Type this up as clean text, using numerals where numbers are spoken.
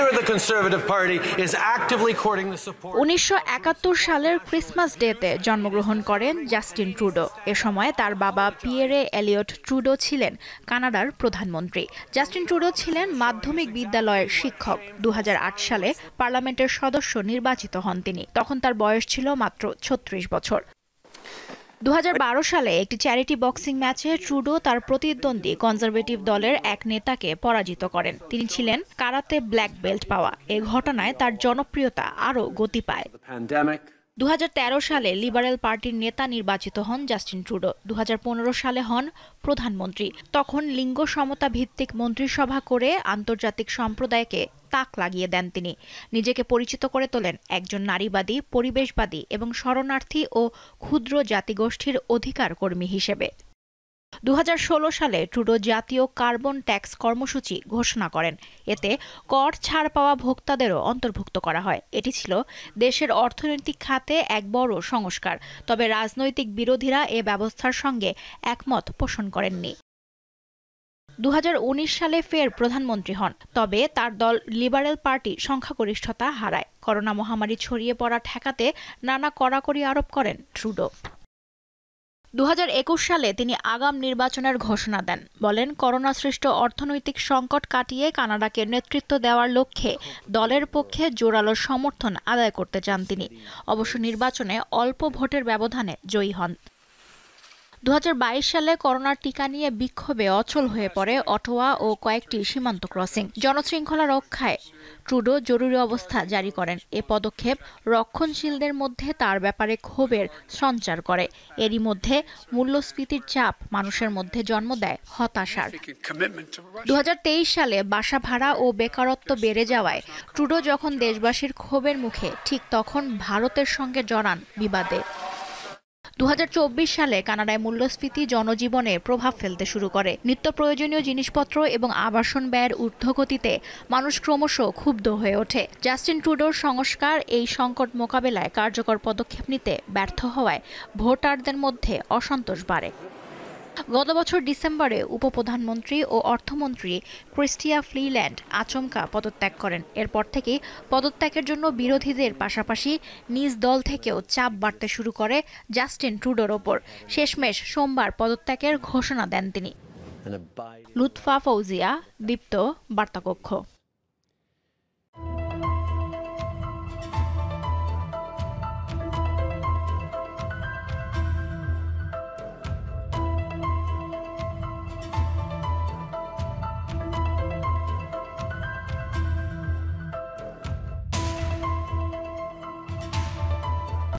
sure the Conservative Party is actively courting the support. 1971 সালের Christmas ডেতে জন্মগ্রহণ করেন জাস্টিন ট্রুডো। এ সময় তার বাবা পিয়েরে এলিয়ট ট্রুডো ছিলেন কানাডার প্রধানমন্ত্রী। জাস্টিন ট্রুডো ছিলেন মাধ্যমিক বিদ্যালয়ের শিক্ষক। 2008 সালে পার্লামেন্টের সদস্য নির্বাচিত হন তিনি। তখন তার বয়স ছিল মাত্র 36 বছর। 2012 সালে একটি চ্যারিটি বক্সিং ম্যাচে ট্রুডো তার প্রতিদ্বন্দ্বী কনজারভেটিভ দলের এক নেতাকে পরাজিত করেন। তিনি ছিলেন কারাতে ব্ল্যাক বেল্ট পাওয়া। এ ঘটনায় তার জনপ্রিয়তা আরও গতি পায়। 2013 সালে লিবারেল পার্টির নেতা নির্বাচিত হন জাস্টিন ট্রুডো। 2015 সালে হন প্রধানমন্ত্রী। তখন লিঙ্গ সমতা ভিত্তিক মন্ত্রিসভা করে আন্তর্জাতিক সম্প্রদায়কে তাক লাগিয়ে দেন তিনি। নিজেকে পরিচিত করে তোলেন একজন নারীবাদী, পরিবেশবাদী এবং শরণার্থী ও ক্ষুদ্র জাতিগোষ্ঠীর অধিকার কর্মী হিসেবে। 2016 সালে ট্রুডো জাতীয় কার্বন ট্যাক্স কর্মসূচি ঘোষণা করেন। এতে কর ছাড় পাওয়া ভোক্তাদেরও অন্তর্ভুক্ত করা হয়। এটি ছিল দেশের অর্থনৈতিক খাতে এক বড় সংস্কার। তবে রাজনৈতিক বিরোধীরা এ ব্যবস্থার সঙ্গে একমত পোষণ করেননি। 2019 সালে ফের প্রধানমন্ত্রী হন। তবে তার দল লিবারেল পার্টি সংখ্যাগরিষ্ঠতা হারায়। করোনা মহামারী ছড়িয়ে পড়া ঠেকাতে নানা কড়াকড়ি আরোপ করেন ট্রুডো। 2021 সালে তিনি আগাম নির্বাচনের ঘোষণা দেন। বলেন, করোনা সৃষ্ট অর্থনৈতিক সংকট কাটিয়ে কানাডাকে নেতৃত্ব দেওয়ার লক্ষ্যে দলের পক্ষে জোরালো সমর্থন আদায় করতে চান তিনি। অবশ্য নির্বাচনে অল্প ভোটের ব্যবধানে জয়ী হন। 2022 সালে করোনার টিকা নিয়ে বিক্ষোভে অচল হয়ে পড়ে অটোয়া ও কয়েকটি সীমান্ত ক্রসিং। জনশৃঙ্খলা রক্ষায় ট্রুডো জরুরি অবস্থা জারি করেন। এ পদক্ষেপ রক্ষণশীলদের মধ্যে তার ব্যাপারে ক্ষোভের সঞ্চার করে। এরই মধ্যে মূল্যস্ফীতির চাপ মানুষের মধ্যে জন্ম দেয় হতাশার। 2023 সালে বাসা ভাড়া ও বেকারত্ব বেড়ে যাওয়ায় ট্রুডো যখন দেশবাসীর ক্ষোভের মুখে, ঠিক তখন ভারতের সঙ্গে জড়ান বিবাদে। 2024 সালে কানাডায় মূল্যস্ফীতি জনজীবনে প্রভাব ফেলতে শুরু করে। নিত্য প্রয়োজনীয় জিনিসপত্র এবং আবাসন ব্যয়ের ঊর্ধ্বগতিতে মানুষ ক্রমশ ক্ষুব্ধ হয়ে ওঠে। জাস্টিন ট্রুডোর সংস্কার এই সংকট মোকাবেলায় কার্যকর পদক্ষেপ নিতে ব্যর্থ হওয়ায় ভোটারদের মধ্যে অসন্তোষ বাড়ে। গত বছর ডিসেম্বরে উপপ্রধানমন্ত্রী ও অর্থমন্ত্রী ক্রিস্টিয়া ফ্লিল্যান্ড আচমকা পদত্যাগ করেন। এরপর থেকেই পদত্যাগের জন্য বিরোধীদের পাশাপাশি নিজ দল থেকেও চাপ বাড়তে শুরু করে জাস্টিন ট্রুডোর ওপর। শেষমেশ সোমবার পদত্যাগের ঘোষণা দেন তিনি। লুৎফা ফৌজিয়া, দীপ্ত, বার্তাকক্ষ।